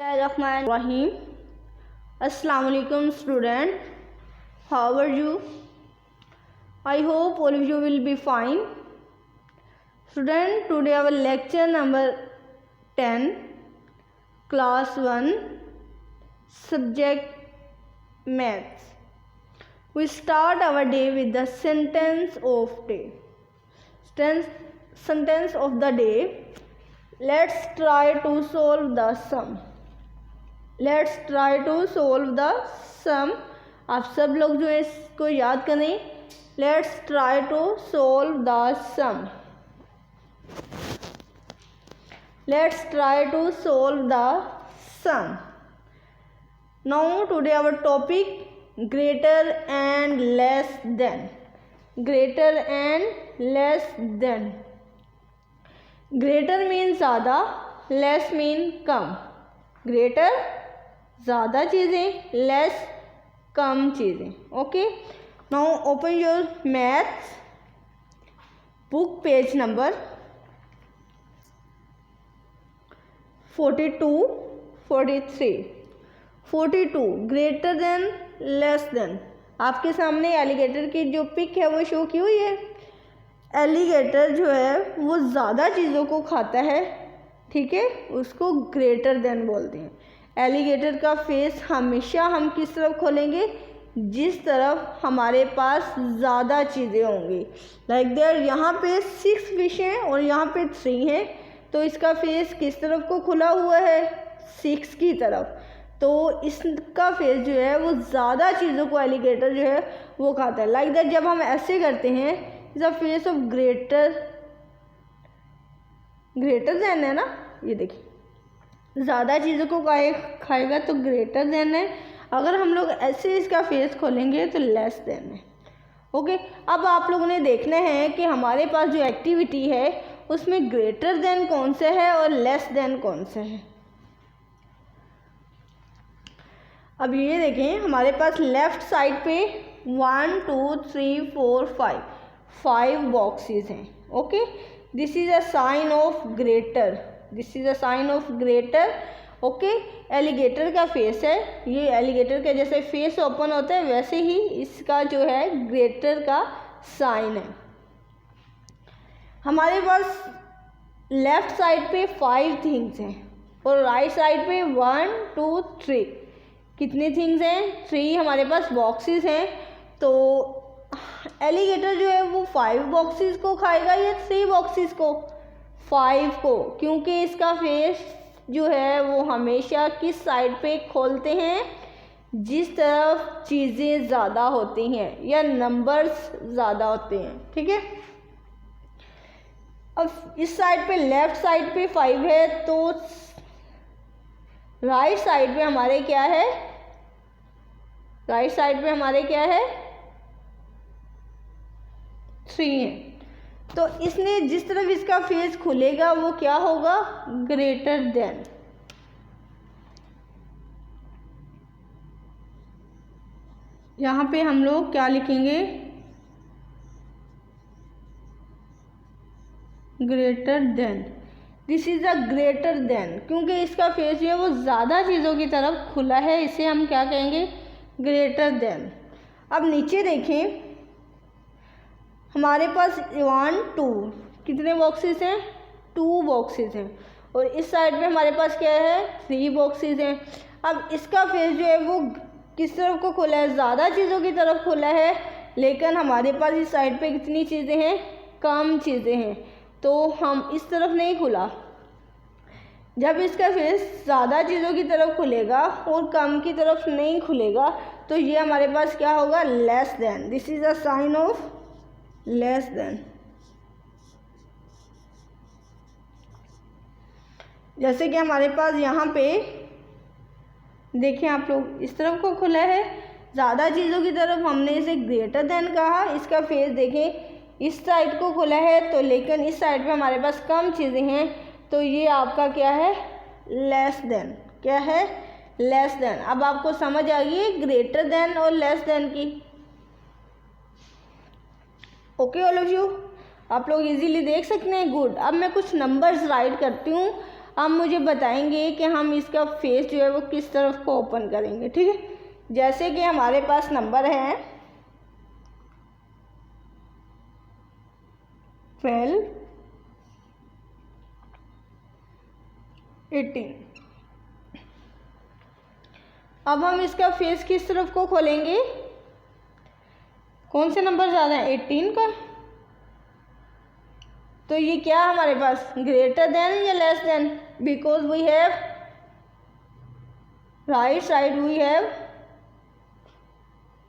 Rahim. Assalamu alaikum student. How are you? I hope all of you will be fine. Student, today our lecture number 10, class 1, subject maths. We start our day with the sentence of day. Sentence of the day. Let's try to solve the sum. Let's try to solve the sum. आप सब लोग जो है इसको याद करें. Let's try to solve the sum. Let's try to solve the sum. Now today our topic greater and less than. Greater and less than. Greater means ज़्यादा, less mean कम. Greater ज़्यादा चीज़ें, less कम चीज़ें. Okay. Now open your maths book, page number 42, 43. 42 greater than less then. आपके सामने alligator की जो pick है वो शो की हुई है. एलिगेटर जो है वो ज़्यादा चीज़ों को खाता है, ठीक है, उसको ग्रेटर देन बोलते हैं. एलिगेटर का फेस हमेशा हम किस तरफ खोलेंगे? जिस तरफ हमारे पास ज़्यादा चीज़ें होंगी. लाइक देयर यहाँ पे 6 फिश हैं और यहाँ पे 3 हैं, तो इसका फेस किस तरफ को खुला हुआ है? 6 की तरफ. तो इसका फेस जो है वो ज़्यादा चीज़ों को एलिगेटर जो है वो खाता है. लाइक दैट जब हम ऐसे करते हैं, is a face of greater than है ना. ये देखिए ज़्यादा चीज़ों को खाएगा तो ग्रेटर देन है. अगर हम लोग ऐसे इसका फेस खोलेंगे तो लेस देन है. ओके. अब आप लोगों ने देखना है कि हमारे पास जो एक्टिविटी है उसमें ग्रेटर देन कौन सा है और लेस देन कौन सा है. अब ये देखें हमारे पास लेफ्ट साइड पे 1 2 3 4 5 बॉक्सेस हैं. Okay. This is a sign of greater. This is a sign of greater. Okay. Alligator का फेस है, ये एलिगेटर का जैसे फेस ओपन होता है वैसे ही इसका जो है ग्रेटर का साइन है. हमारे पास लेफ्ट साइड पे 5 थिंग्स हैं और राइट साइड पे 1 2 3. कितने थिंग्स हैं? 3 हमारे पास बॉक्सेस हैं. तो एलिगेटर जो है वो 5 बॉक्सेस को खाएगा या 3 बॉक्सेस को? 5 को, क्योंकि इसका फेस जो है वो हमेशा किस साइड पे खोलते हैं? जिस तरफ चीज़ें ज़्यादा होती हैं या नंबर्स ज़्यादा होते हैं. ठीक है. अब इस साइड पे लेफ्ट साइड पे 5 है तो राइट साइड पे हमारे क्या है? राइट साइड पे हमारे क्या है? 3 है. तो इसने जिस तरफ इसका फेस खुलेगा वो क्या होगा? Greater than. यहाँ पे हम लोग क्या लिखेंगे? Greater than. This is a greater than, क्योंकि इसका फेस जो है वो ज़्यादा चीज़ों की तरफ खुला है, इसे हम क्या कहेंगे? Greater than. अब नीचे देखें हमारे पास 1 2 कितने बॉक्सेस हैं? 2 बॉक्सेस हैं और इस साइड पे हमारे पास क्या है? 3 बॉक्सेस हैं. अब इसका फेस जो है वो किस तरफ को खुला है? ज़्यादा चीज़ों की तरफ खुला है, लेकिन हमारे पास इस साइड पे कितनी चीज़ें हैं? कम चीज़ें हैं. तो हम इस तरफ नहीं खुला. जब इसका फेस ज़्यादा चीज़ों की तरफ खुलेगा और कम की तरफ नहीं खुलेगा तो ये हमारे पास क्या होगा? Less than. This is a sign of less than. जैसे कि हमारे पास यहाँ पे देखिए आप लोग इस तरफ को खुला है, ज़्यादा चीज़ों की तरफ हमने इसे ग्रेटर देन कहा. इसका फेस देखें इस साइड को खुला है तो लेकिन इस साइड पे हमारे पास कम चीज़ें हैं, तो ये आपका क्या है? Less then. क्या है? Less then. अब आपको समझ आ गई है ग्रेटर देन और लेस देन की. ओके ऑल ऑफ यू, आप लोग इजीली देख सकते हैं. गुड. अब मैं कुछ नंबर्स राइट करती हूँ, अब मुझे बताएंगे कि हम इसका फेस जो है वो किस तरफ को ओपन करेंगे, ठीक है। जैसे कि हमारे पास नंबर है 12, 18। अब हम इसका फेस किस तरफ को खोलेंगे, कौन से नंबर ज़्यादा है, 18 का। तो ये क्या हमारे पास ग्रेटर देन या less than, because we have right side we have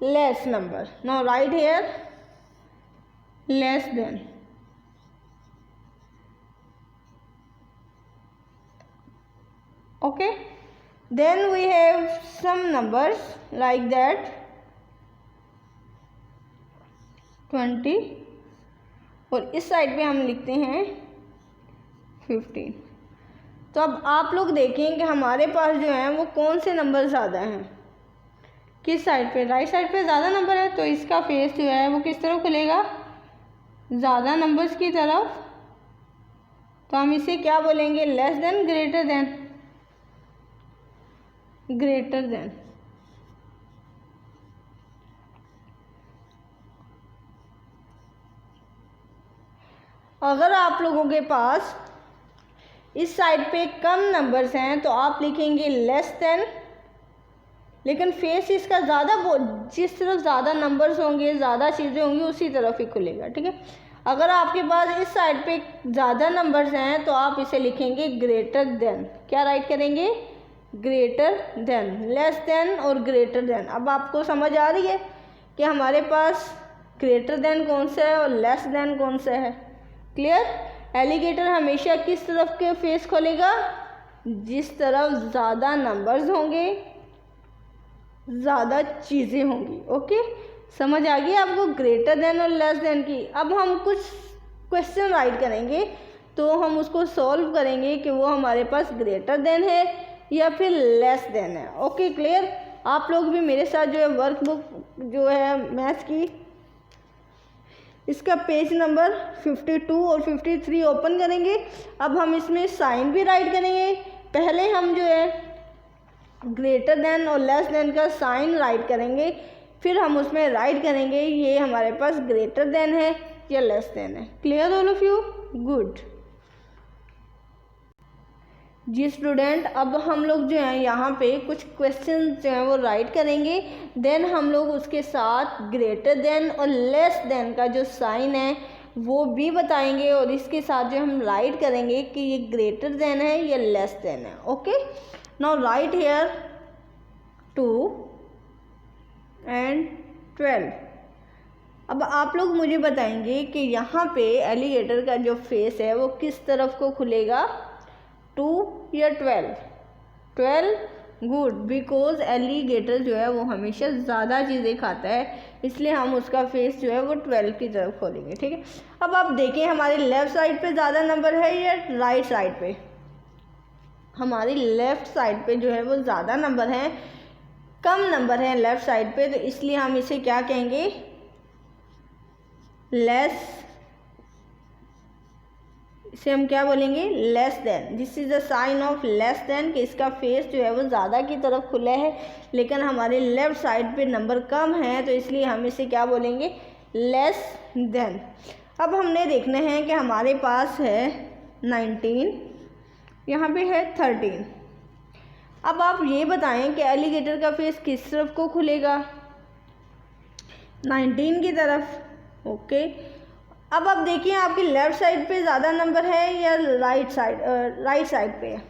less number, now write here less than. Okay, then we have some numbers like that 20 और इस साइड पे हम लिखते हैं 15। तो अब आप लोग देखें कि हमारे पास जो है वो कौन से नंबर ज़्यादा हैं, किस साइड पे, राइट साइड पे ज़्यादा नंबर है, तो इसका फेस जो है वो किस तरफ खुलेगा, ज़्यादा नंबर्स की तरफ। तो हम इसे क्या बोलेंगे, less then, greater than, greater than. अगर आप लोगों के पास इस साइड पे कम नंबर्स हैं तो आप लिखेंगे लेस देन, लेकिन फेस इसका ज़्यादा, जिस तरफ ज़्यादा नंबर्स होंगे, ज़्यादा चीज़ें होंगी, उसी तरफ ही खुलेगा, ठीक है। अगर आपके पास इस साइड पे ज़्यादा नंबर्स हैं तो आप इसे लिखेंगे ग्रेटर देन। क्या राइट करेंगे, ग्रेटर देन, लेस देन और ग्रेटर देन। अब आपको समझ आ रही है कि हमारे पास ग्रेटर देन कौन सा है और लेस देन कौन सा है, क्लियर। एलिगेटर हमेशा किस तरफ के फेस खोलेगा, जिस तरफ ज़्यादा नंबर्स होंगे, ज़्यादा चीज़ें होंगी। ओके, समझ आ गई आपको ग्रेटर देन और लेस देन की। अब हम कुछ क्वेश्चन राइट करेंगे तो हम उसको सॉल्व करेंगे कि वो हमारे पास ग्रेटर देन है या फिर लेस देन है। Okay, clear. आप लोग भी मेरे साथ जो है वर्कबुक जो है मैथ्स की, इसका पेज नंबर 52 और 53 ओपन करेंगे। अब हम इसमें साइन भी राइट करेंगे। पहले हम जो है ग्रेटर देन और लेस देन का साइन राइट करेंगे, फिर हम उसमें राइट करेंगे ये हमारे पास ग्रेटर देन है या लेस देन है। Clear all of you, good जी स्टूडेंट। अब हम लोग जो है यहाँ पे कुछ क्वेश्चन जो हैं वो राइट करेंगे, देन हम लोग उसके साथ ग्रेटर देन और लेस देन का जो साइन है वो भी बताएंगे, और इसके साथ जो हम राइट करेंगे कि ये ग्रेटर देन है या लेस देन है। Okay, now write here 2 and 12। अब आप लोग मुझे बताएंगे कि यहाँ पे एलिगेटर का जो फेस है वो किस तरफ को खुलेगा, 2 या 12? 12, गुड, बिकॉज एलिगेटर जो है वो हमेशा ज़्यादा चीज़ें खाता है, इसलिए हम उसका फेस जो है वो 12 की तरफ खोलेंगे, ठीक है। अब आप देखें हमारे लेफ़्ट साइड पे ज़्यादा नंबर है या राइट साइड पे, हमारी लेफ़्ट साइड पे जो है वो ज़्यादा नंबर हैं, कम नंबर हैं लेफ़्ट साइड पे, तो इसलिए हम इसे क्या कहेंगे, लेस, इसे हम क्या बोलेंगे, less than. This is the sign of less than कि इसका फेस जो है वो ज़्यादा की तरफ खुला है, लेकिन हमारे लेफ़्ट साइड पे नंबर कम है, तो इसलिए हम इसे क्या बोलेंगे, लेस देन। अब हमने देखना है कि हमारे पास है 19, यहाँ पे है 13। अब आप ये बताएं कि एलिगेटर का फेस किस तरफ को खुलेगा, 19 की तरफ। ओके, अब आप देखिए आपकी लेफ़्ट साइड पे ज़्यादा नंबर है या राइट साइड पे है,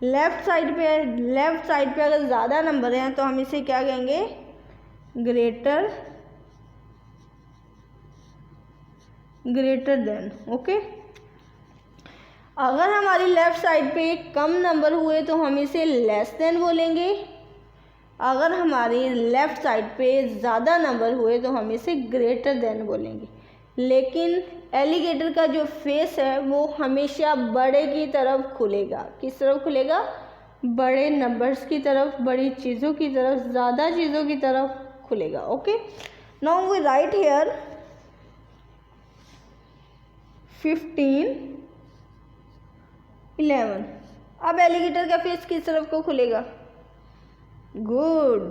लेफ़्ट साइड पे है। लेफ़्ट साइड पे अगर ज़्यादा नंबर हैं तो हम इसे क्या कहेंगे, ग्रेटर देन। ओके, अगर हमारी लेफ़्ट साइड पे कम नंबर हुए तो हम इसे लेस देन बोलेंगे, अगर हमारी लेफ़्ट साइड पे ज़्यादा नंबर हुए तो हम इसे ग्रेटर देन बोलेंगे। लेकिन एलिगेटर का जो फेस है वो हमेशा बड़े की तरफ खुलेगा। किस तरफ खुलेगा, बड़े नंबर्स की तरफ, बड़ी चीज़ों की तरफ, ज़्यादा चीज़ों की तरफ खुलेगा। Okay, now we write here 15, 11। अब एलिगेटर का फेस किस तरफ को खुलेगा? गुड,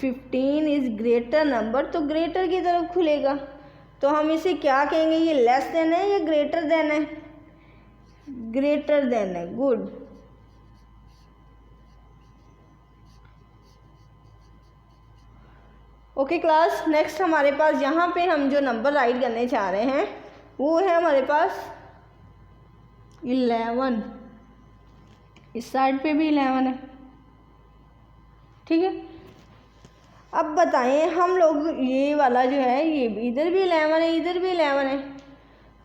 15 इज ग्रेटर नंबर, तो ग्रेटर की तरफ खुलेगा। तो हम इसे क्या कहेंगे? ये लेस देन है या ग्रेटर देन है? ग्रेटर देन है। गुड। ओके क्लास, नेक्स्ट हमारे पास यहाँ पे हम जो नंबर राइट करने चाह रहे हैं वो है हमारे पास 11। इस साइड पे भी 11 है, ठीक है। अब बताएं हम लोग, ये वाला जो है ये इधर भी 11 है, इधर भी 11 है,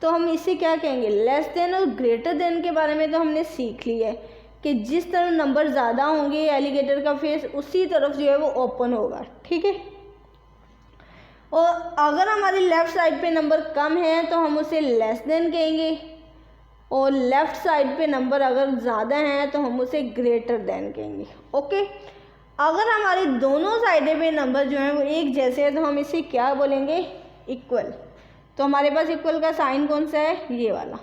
तो हम इसे क्या कहेंगे? लेस देन और ग्रेटर देन के बारे में तो हमने सीख लिया है कि जिस तरफ नंबर ज़्यादा होंगे एलिगेटर का फेस उसी तरफ जो है वो ओपन होगा, ठीक है। और अगर हमारी लेफ़्ट साइड पे नंबर कम है तो हम उसे लेस देन कहेंगे, और लेफ़्ट साइड पे नंबर अगर ज़्यादा हैं तो हम उसे ग्रेटर देन कहेंगे। ओके, अगर हमारी दोनों साइडें पे नंबर जो हैं वो एक जैसे हैं तो हम इसे क्या बोलेंगे? इक्वल। तो हमारे पास इक्वल का साइन कौन सा है? ये वाला,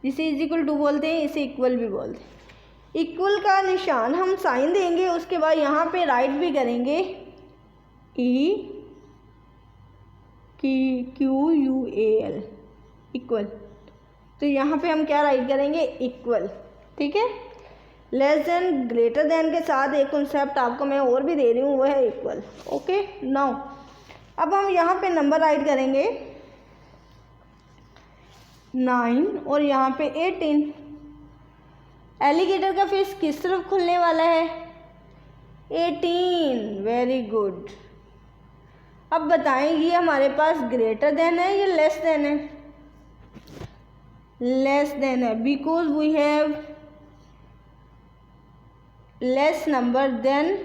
जिसे इज इक्वल टू बोलते हैं, इसे इक्वल भी बोलते हैं। इक्वल का निशान हम साइन देंगे, उसके बाद यहाँ पे राइट भी करेंगे EQUAL, इक्वल। तो यहाँ पे हम क्या राइट करेंगे? इक्वल, ठीक है। लेस देन ग्रेटर देन के साथ एक कॉन्सेप्ट आपको मैं और भी दे रही हूँ, वो है इक्वल। ओके, नाउ अब हम यहाँ पे नंबर राइट करेंगे 9 और यहाँ पे 18। एलिगेटर का फेस किस तरफ खुलने वाला है? 18। Very good. अब बताएं ये हमारे पास ग्रेटर देन है या लेस देन है? लेस देन है, because we have less number than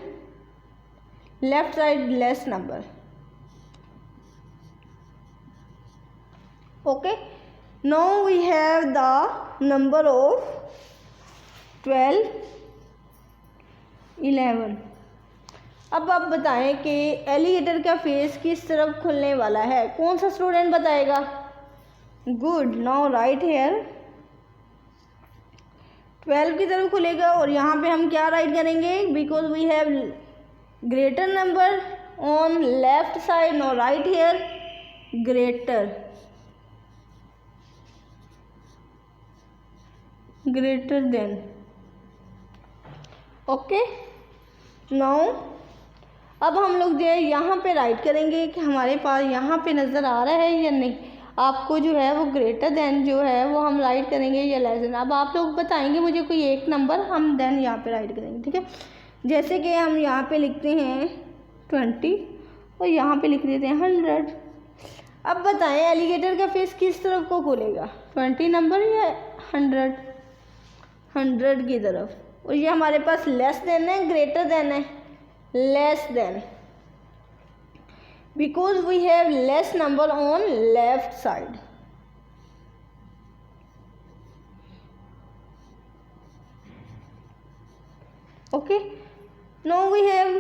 left side less number. Okay, now we have the number of 12, 11। अब आप बताएं कि एलिगेटर का फेस किस तरफ खुलने वाला है? कौन सा स्टूडेंट बताएगा? गुड, नाउ राइट हेयर 12 की तरफ खुलेगा, और यहाँ पे हम क्या राइट करेंगे? Because we have greater number on left side, no right here greater than. Okay, now अब हम लोग जो है यहाँ पे राइट करेंगे कि हमारे पास यहाँ पे नज़र आ रहा है या नहीं। आपको जो है वो ग्रेटर देन जो है वो हम राइट करेंगे या लेस देन। अब आप लोग बताएंगे मुझे कोई एक नंबर, हम देन यहाँ पे राइट करेंगे, ठीक है। जैसे कि हम यहाँ पे लिखते हैं 20 और यहाँ पे लिख देते हैं 100। अब बताएं एलिगेटर का फेस किस तरफ को खुलेगा? 20 नंबर या 100 की तरफ। और ये हमारे पास लेस देन है ग्रेटर देन है? Less then, because we have less number on left side. Okay, now we have,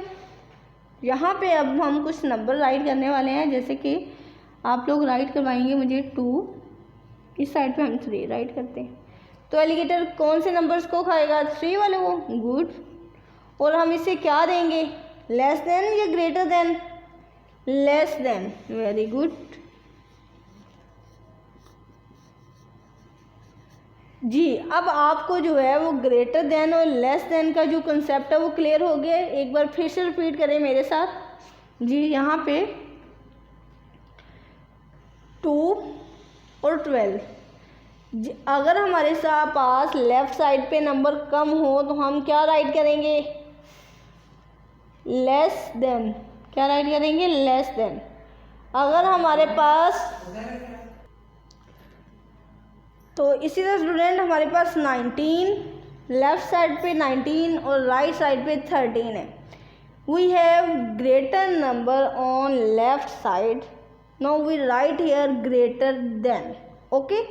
यहाँ पे अब हम कुछ नंबर राइट करने वाले हैं, जैसे कि आप लोग राइट करवाएंगे मुझे 2, इस साइड पे हम 3 राइट करते हैं। तो एलिगेटर कौन से नंबर्स को खाएगा? 3 वाले को। गुड, और हम इसे क्या देंगे? लेस देन या greater than? Less than. Very good जी। अब आपको जो है वो ग्रेटर देन और लेस देन का जो कंसेप्ट है वो क्लियर हो गया। एक बार फिर से रिपीट करें मेरे साथ जी। यहाँ पे 2 और 12, अगर हमारे पास लेफ्ट साइड पे नंबर कम हो तो हम क्या राइट करेंगे? Less than. क्या राइट करेंगे? Less than. अगर हमारे पास, तो इसी तरह स्टूडेंट हमारे पास 19, लेफ्ट साइड पे 19 और राइट साइड पे 13 है। We have greater number on left side, now we write here greater than. Okay,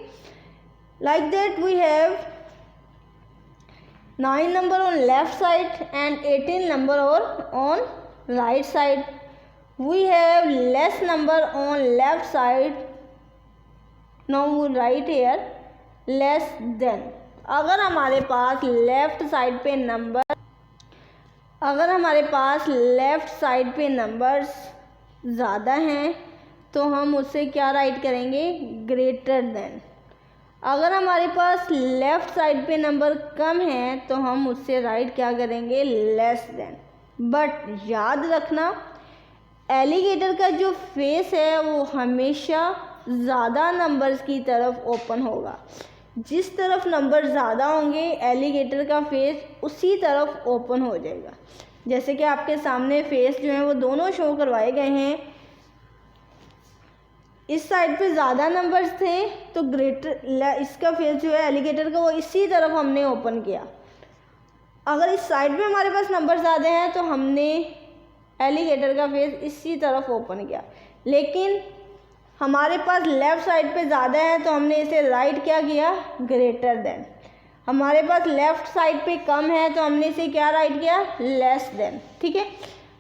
like that we have 9 number on left side and 18 number on right side. We have less number on left side, now we write here less than. अगर हमारे पास left side पे numbers ज़्यादा हैं तो हम उससे क्या write करेंगे, ग्रेटर देन। अगर हमारे पास लेफ़्ट साइड पे नंबर कम हैं तो हम उससे राइट क्या करेंगे, लेस देन। बट याद रखना एलिगेटर का जो फेस है वो हमेशा ज़्यादा नंबर्स की तरफ ओपन होगा। जिस तरफ नंबर ज़्यादा होंगे एलिगेटर का फेस उसी तरफ ओपन हो जाएगा। जैसे कि आपके सामने फेस जो है वो दोनों शो करवाए गए हैं। इस साइड पे ज़्यादा नंबर्स थे तो इसका फेस जो है एलिगेटर का वो इसी तरफ हमने ओपन किया। अगर इस साइड पे हमारे पास नंबर ज़्यादा हैं तो हमने एलिगेटर का फेस इसी तरफ ओपन किया। लेकिन हमारे पास लेफ़्ट साइड पे ज़्यादा है तो हमने इसे राइट क्या किया, ग्रेटर देन। हमारे पास लेफ़्ट साइड पे कम है तो हमने इसे क्या राइट किया, लेस देन। ठीक है,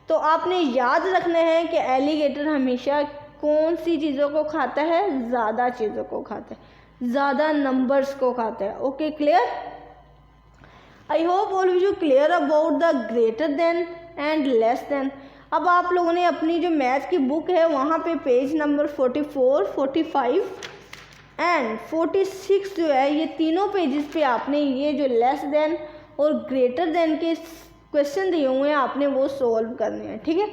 तो आपने याद रखना है कि एलिगेटर हमेशा कौन सी चीज़ों को खाता है, ज़्यादा चीज़ों को खाता है, ज़्यादा नंबर्स को खाता है। Okay, clear? I hope all of you clear about the greater than and less than. अब आप लोगों ने अपनी जो मैथ की बुक है वहाँ पे पेज नंबर 44, 45 एंड 46 जो है ये तीनों पेजेस पे आपने ये जो लेस देन और ग्रेटर देन के क्वेश्चन दिए हुए हैं आपने वो सॉल्व करने हैं। ठीक है,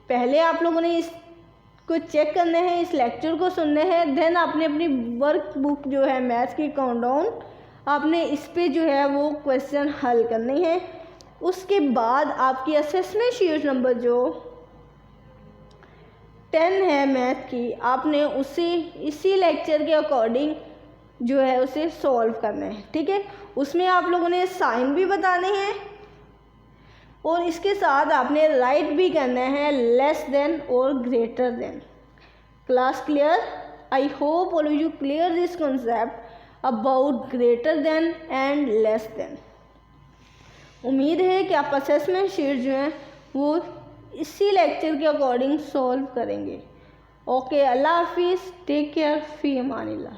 पहले आप लोगों ने इसको चेक करना है, इस लेक्चर को सुनना है, देन आपने अपनी वर्क बुक जो है मैथ्स की काउंटडाउन आपने इस पे जो है वो क्वेश्चन हल करने हैं। उसके बाद आपकी असेसमेंट शीट नंबर जो 10 है मैथ की, आपने उसे इसी लेक्चर के अकॉर्डिंग जो है उसे सॉल्व करना है। ठीक है, उसमें आप लोगों ने साइन भी बताने हैं और इसके साथ आपने राइट भी करना है लेस देन और greater than. Class clear? I hope all you clear this concept about greater than and less than. उम्मीद है कि आप असेसमेंट शीट जो है वो इसी लेक्चर के अकॉर्डिंग सॉल्व करेंगे। ओके, अल्लाह हाफिज़, टेक केयर, फी अमानिल्लाह।